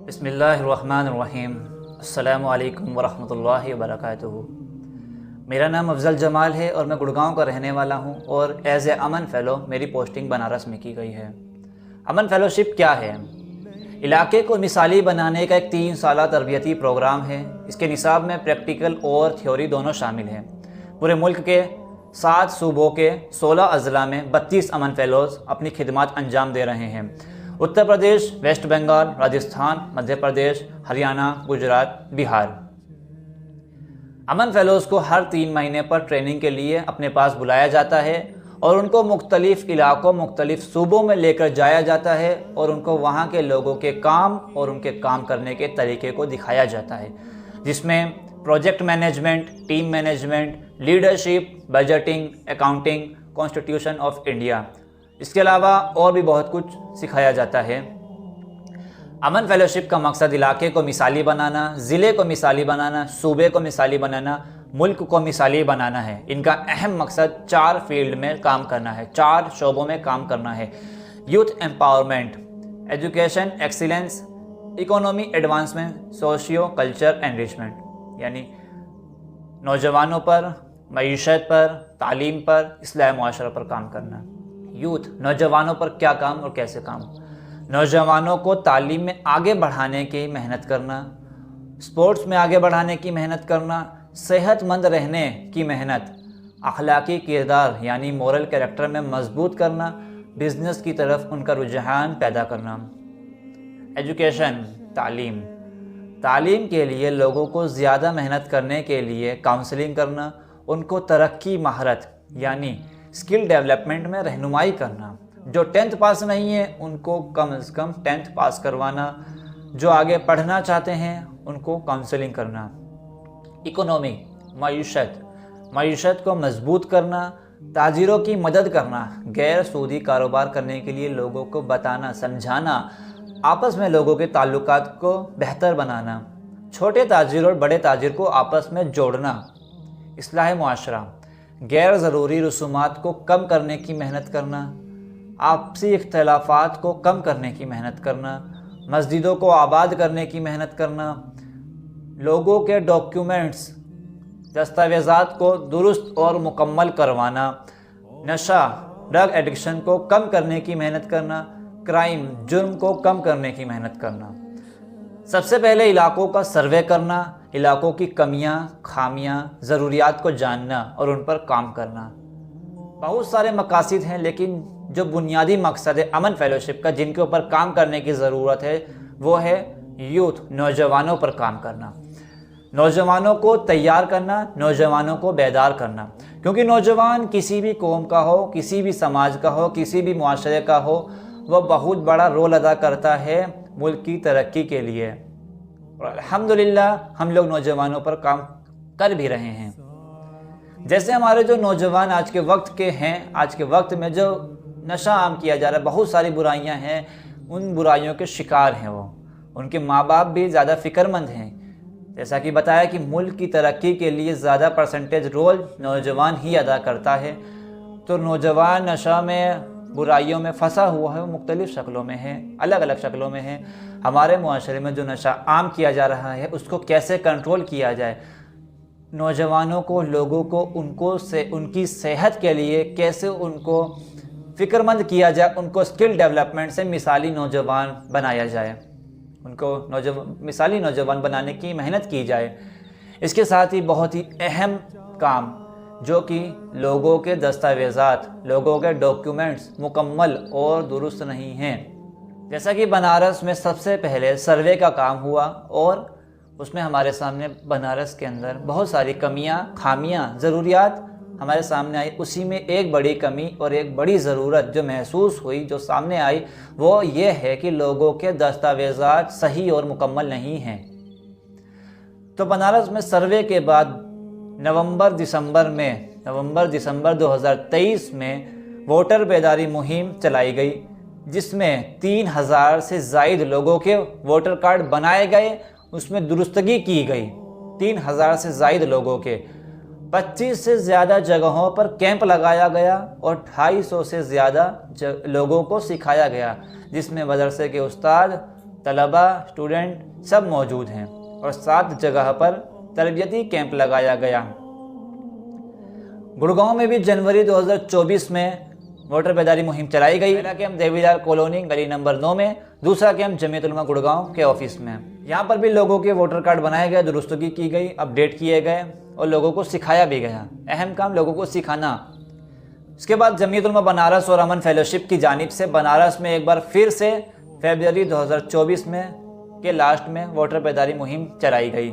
بسم اللہ الرحمن الرحیم۔ السلام علیکم ورحمۃ اللہ وبرکاتہ۔ میرا نام افضل جمال ہے اور میں گڑگاؤں کا رہنے والا ہوں، اور ایز اے امن فیلو میری پوسٹنگ بنارس میں کی گئی ہے۔ امن فیلوشپ کیا ہے؟ علاقے کو مثالی بنانے کا ایک 3 سالہ تربیتی پروگرام ہے۔ اس کے نصاب میں پریکٹیکل اور تھیوری دونوں شامل ہیں۔ پورے ملک کے 7 صوبوں کے 16 اضلاع میں 32 امن فیلوز اپنی خدمات انجام دے رہے ہیں۔ اتر پردیش، ویسٹ بنگال، راجستھان، مدھیہ پردیش، ہریانہ، گجرات، بہار۔ امن فیلوز کو ہر 3 مہینے پر ٹریننگ کے لیے اپنے پاس بلایا جاتا ہے اور ان کو مختلف علاقوں، مختلف صوبوں میں لے کر جایا جاتا ہے اور ان کو وہاں کے لوگوں کے کام اور ان کے کام کرنے کے طریقے کو دکھایا جاتا ہے، جس میں project management, team management, leadership, budgeting, accounting, constitution of India, اس کے علاوہ اور بھی بہت کچھ سکھایا جاتا ہے۔ امن فیلوشپ کا مقصد علاقے کو مثالی بنانا، ضلع کو مثالی بنانا، صوبے کو مثالی بنانا، ملک کو مثالی بنانا ہے۔ ان کا اہم مقصد 4 فیلڈ میں کام کرنا ہے، 4 شعبوں میں کام کرنا ہے: youth empowerment, education excellence, economy advancement, socio culture enrichment, یعنی نوجوانوں پر، معیشت پر، تعلیم پر، اصلاح معاشرہ پر کام کرنا۔ یوتھ، نوجوانوں پر کیا کام اور کیسے کام؟ نوجوانوں کو تعلیم میں آگے بڑھانے کی محنت کرنا، سپورٹس میں آگے بڑھانے کی محنت کرنا، صحت مند رہنے کی محنت، اخلاقی کردار یعنی مورل کیریکٹر میں مضبوط کرنا، بزنس کی طرف ان کا رجحان پیدا کرنا۔ ایجوکیشن، تعلیم کے لیے لوگوں کو زیادہ محنت کرنے کے لیے کاؤنسلنگ کرنا، ان کو ترقی مہارت یعنی اسکل ڈیولپمنٹ میں رہنمائی کرنا۔ جو 10th پاس نہیں ہے ان کو کم از کم 10th پاس کروانا، جو آگے پڑھنا چاہتے ہیں ان کو کاؤنسلنگ کرنا۔ اکانومی، معیشت کو مضبوط کرنا، تاجروں کی مدد کرنا، غیر سودی کاروبار کرنے کے لیے لوگوں کو بتانا، سمجھانا، آپس میں لوگوں کے تعلقات کو بہتر بنانا، چھوٹے تاجر اور بڑے تاجر کو آپس میں جوڑنا۔ اصلاح معاشرہ، غیر ضروری رسومات کو کم کرنے کی محنت کرنا، آپسی اختلافات کو کم کرنے کی محنت کرنا، مسجدوں کو آباد کرنے کی محنت کرنا، لوگوں کے ڈاکیومنٹس، دستاویزات کو درست اور مکمل کروانا، نشہ، ڈرگ ایڈکشن کو کم کرنے کی محنت کرنا، کرائم، جرم کو کم کرنے کی محنت کرنا۔ سب سے پہلے علاقوں کا سروے کرنا، علاقوں کی کمیاں، خامیاں، ضروریات کو جاننا اور ان پر کام کرنا۔ بہت سارے مقاصد ہیں، لیکن جو بنیادی مقصد ہے امن فیلوشپ کا، جن کے اوپر کام کرنے کی ضرورت ہے، وہ ہے یوتھ، نوجوانوں پر کام کرنا، نوجوانوں کو تیار کرنا، نوجوانوں کو بیدار کرنا، کیونکہ نوجوان کسی بھی قوم کا ہو، کسی بھی سماج کا ہو، کسی بھی معاشرے کا ہو، وہ بہت بڑا رول ادا کرتا ہے ملک کی ترقی کے لیے، اور الحمدللہ ہم لوگ نوجوانوں پر کام کر بھی رہے ہیں۔ جیسے ہمارے جو نوجوان آج کے وقت کے ہیں، آج کے وقت میں جو نشہ عام کیا جا رہا ہے، بہت ساری برائیاں ہیں، ان برائیوں کے شکار ہیں وہ، ان کے ماں باپ بھی زیادہ فکر مند ہیں۔ جیسا کہ بتایا کہ ملک کی ترقی کے لیے زیادہ پرسنٹیج رول نوجوان ہی ادا کرتا ہے، تو نوجوان نشہ میں، برائیوں میں پھنسا ہوا ہے، وہ مختلف شکلوں میں ہے، الگ الگ شکلوں میں ہے۔ ہمارے معاشرے میں جو نشہ عام کیا جا رہا ہے، اس کو کیسے کنٹرول کیا جائے، نوجوانوں کو، لوگوں کو ان کی صحت کے لیے کیسے ان کو فکر مند کیا جائے، ان کو اسکل ڈیولپمنٹ سے مثالی نوجوان بنایا جائے، ان کو مثالی نوجوان بنانے کی محنت کی جائے۔ اس کے ساتھ ہی بہت ہی اہم کام، جو کہ لوگوں کے دستاویزات، لوگوں کے ڈاکیومنٹس مکمل اور درست نہیں ہیں۔ جیسا کہ بنارس میں سب سے پہلے سروے کا کام ہوا، اور اس میں ہمارے سامنے بنارس کے اندر بہت ساری کمیاں، خامیاں، ضروریات ہمارے سامنے آئی۔ اسی میں ایک بڑی کمی اور ایک بڑی ضرورت جو محسوس ہوئی، جو سامنے آئی، وہ یہ ہے کہ لوگوں کے دستاویزات صحیح اور مکمل نہیں ہیں۔ تو بنارس میں سروے کے بعد نومبر دسمبر 2023 میں ووٹر بیداری مہم چلائی گئی، جس میں 3000 سے زائد لوگوں کے ووٹر کارڈ بنائے گئے، اس میں درستگی کی گئی۔ 3000 سے زائد لوگوں کے 25 سے زیادہ جگہوں پر کیمپ لگایا گیا اور 250 سے زیادہ لوگوں کو سکھایا گیا، جس میں مدرسے کے استاد، طلباء اسٹوڈنٹ سب موجود ہیں اور 7 جگہ پر تربیتی کیمپ لگایا گیا۔ گڑگاؤں میں بھی جنوری 2024 میں ووٹر بیداری مہم چلائی گئی۔ پہلا کیمپ دیوی لال کالونی گلی نمبر 9 میں، دوسرا کیمپ جمعیت علماء گڑگاؤں کے آفس میں۔ یہاں پر بھی لوگوں کے ووٹر کارڈ بنائے گئے، درستگی کی گئی، اپڈیٹ کیے گئے اور لوگوں کو سکھایا بھی گیا۔ اہم کام لوگوں کو سکھانا۔ اس کے بعد جمعیت علماء بنارس اور امن فیلوشپ کی جانب سے بنارس میں ایک بار پھر سے فروری 2024 میں کے لاسٹ میں ووٹر بیداری مہم چلائی گئی،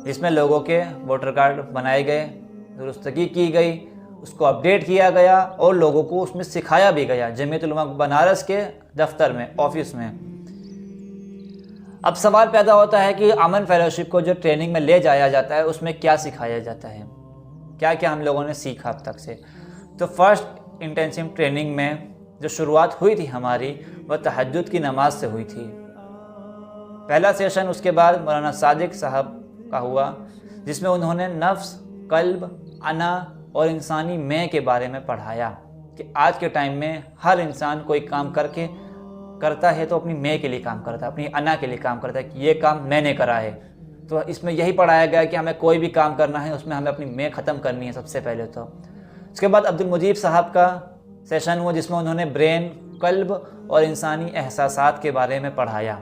جس میں لوگوں کے ووٹر کارڈ بنائے گئے، درستگی کی گئی، اس کو اپڈیٹ کیا گیا اور لوگوں کو اس میں سکھایا بھی گیا جمعیت علماء بنارس کے دفتر میں، آفس میں۔ اب سوال پیدا ہوتا ہے کہ امن فیلوشپ کو جو ٹریننگ میں لے جایا جاتا ہے اس میں کیا سکھایا جاتا ہے، کیا ہم لوگوں نے سیکھا اب تک سے۔ تو فرسٹ انٹینسیو ٹریننگ میں جو شروعات ہوئی تھی ہماری وہ تہجد کی نماز سے ہوئی تھی۔ پہلا سیشن اس کے بعد مولانا صادق صاحب کا ہوا، جس میں انہوں نے نفس، قلب، انا اور انسانی میں کے بارے میں پڑھایا کہ آج کے ٹائم میں ہر انسان کوئی کام کرتا ہے تو اپنی میں کے لیے کام کرتا ہے، اپنی انا کے لیے کام کرتا ہے کہ یہ کام میں نے کرا ہے۔ تو اس میں یہی پڑھایا گیا کہ ہمیں کوئی بھی کام کرنا ہے اس میں ہمیں اپنی میں ختم کرنی ہے سب سے پہلے تو۔ اس کے بعد عبدالمجیب صاحب کا سیشن ہوا، جس میں انہوں نے برین، قلب اور انسانی احساسات کے بارے میں پڑھایا۔